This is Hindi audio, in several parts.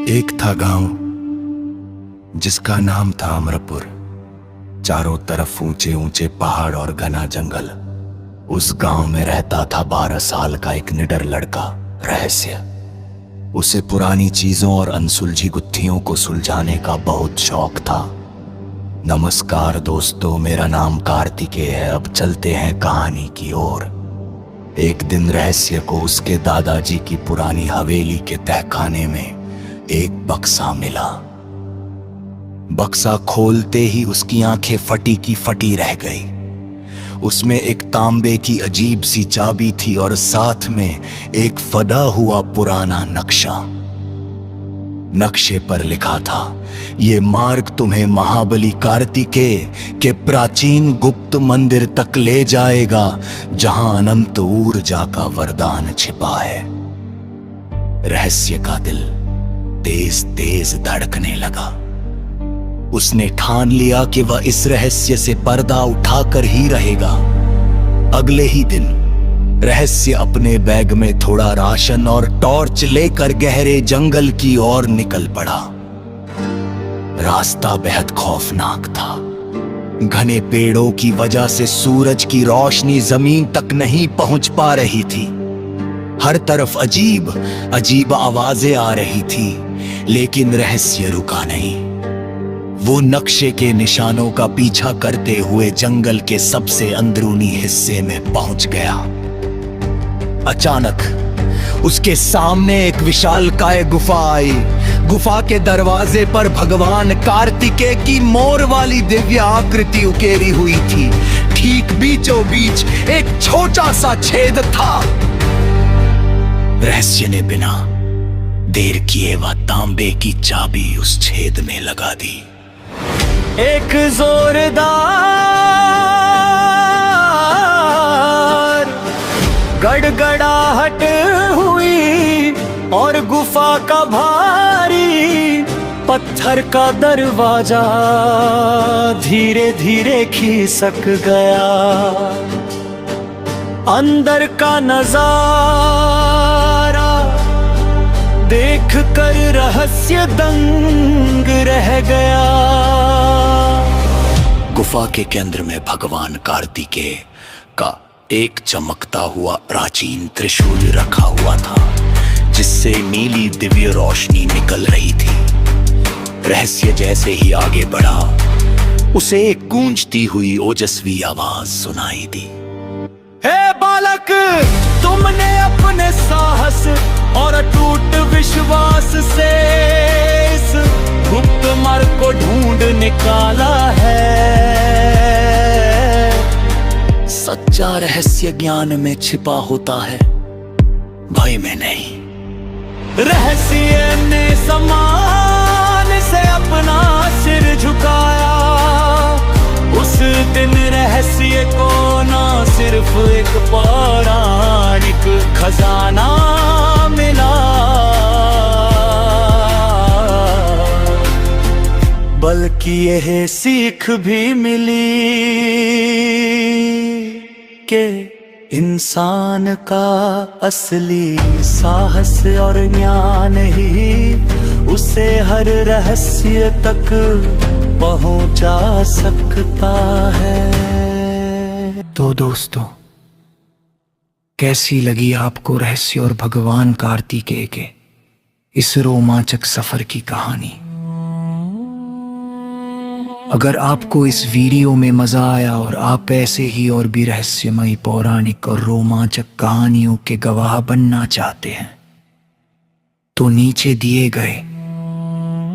एक था गांव जिसका नाम था अमरपुर। चारों तरफ ऊंचे ऊंचे पहाड़ और घना जंगल। उस गांव में रहता था 12 साल का एक निडर लड़का रहस्य। उसे पुरानी चीजों और अनसुलझी गुत्थियों को सुलझाने का बहुत शौक था। नमस्कार दोस्तों, मेरा नाम कार्तिकेय है। अब चलते हैं कहानी की ओर। एक दिन रहस्य को उसके दादाजी की पुरानी हवेली के तहखाने में एक बक्सा मिला। बक्सा खोलते ही उसकी आंखें फटी की फटी रह गई। उसमें एक तांबे की अजीब सी चाबी थी और साथ में एक फटा हुआ पुराना नक्शा। नक्शे पर लिखा था, ये मार्ग तुम्हें महाबली कार्तिकेय के प्राचीन गुप्त मंदिर तक ले जाएगा, जहां अनंत ऊर्जा का वरदान छिपा है। रहस्य का दिल तेज तेज धड़कने लगा। उसने ठान लिया कि वह इस रहस्य से पर्दा उठाकर ही रहेगा। अगले ही दिन रहस्य अपने बैग में थोड़ा राशन और टॉर्च लेकर गहरे जंगल की ओर निकल पड़ा। रास्ता बेहद खौफनाक था। घने पेड़ों की वजह से सूरज की रोशनी जमीन तक नहीं पहुंच पा रही थी। हर तरफ अजीब अजीब आवाजें आ रही थी, लेकिन रहस्य रुका नहीं। वो नक्शे के निशानों का पीछा करते हुए जंगल के सबसे अंदरूनी हिस्से में पहुंच गया। अचानक उसके सामने एक विशालकाय गुफा आई। गुफा के दरवाजे पर भगवान कार्तिकेय की मोर वाली दिव्य आकृति उकेरी हुई थी। ठीक बीचों बीच एक छोटा सा छेद था। रहस्य ने बिना देर किए वह तांबे की चाबी उस छेद में लगा दी। एक जोरदार गड़गड़ाहट हुई और गुफा का भारी पत्थर का दरवाजा धीरे धीरे खिसक गया। अंदर का नजारा देख कर रहस्य दंग रह गया। गुफा के केंद्र में भगवान कार्तिकेय का एक चमकता हुआ प्राचीन त्रिशूल रखा हुआ था, जिससे नीली दिव्य रोशनी निकल रही थी। रहस्य जैसे ही आगे बढ़ा, उसे एक गूंजती हुई ओजस्वी आवाज सुनाई दी। हे बालक, तुमने अपने साहस और अटूट विश्वास से इस गुप्त मार्ग को ढूंढ निकाला है। सच्चा रहस्य ज्ञान में छिपा होता है, भय में नहीं। रहस्य ने सम्मान से अपना सिर झुकाया। उस दिन रहस्य को ना सिर्फ एक पौराणिक खजाना मिला, बल्कि यह सीख भी मिली कि इंसान का असली साहस और ज्ञान ही उसे हर रहस्य तक पहुंचा सकता है। तो दोस्तों, कैसी लगी आपको रहस्य और भगवान कार्तिकेय के इस रोमांचक सफर की कहानी? अगर आपको इस वीडियो में मजा आया और आप ऐसे ही और भी रहस्यमयी, पौराणिक और रोमांचक कहानियों के गवाह बनना चाहते हैं, तो नीचे दिए गए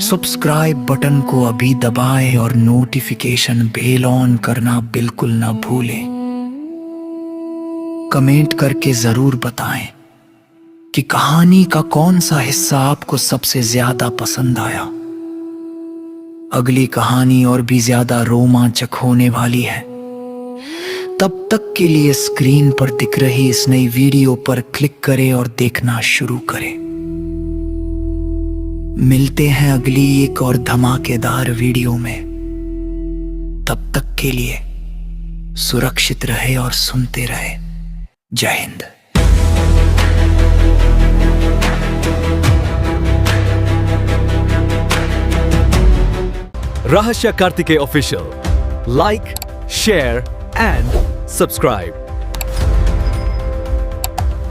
सब्सक्राइब बटन को अभी दबाएं और नोटिफिकेशन बेल ऑन करना बिल्कुल ना भूलें। कमेंट करके जरूर बताएं कि कहानी का कौन सा हिस्सा आपको सबसे ज्यादा पसंद आया। अगली कहानी और भी ज्यादा रोमांचक होने वाली है। तब तक के लिए स्क्रीन पर दिख रही इस नई वीडियो पर क्लिक करें और देखना शुरू करें। मिलते हैं अगली एक और धमाकेदार वीडियो में। तब तक के लिए सुरक्षित रहे और सुनते रहे। जय Hind. Rahasya Kartikeya Official. Like, share and subscribe.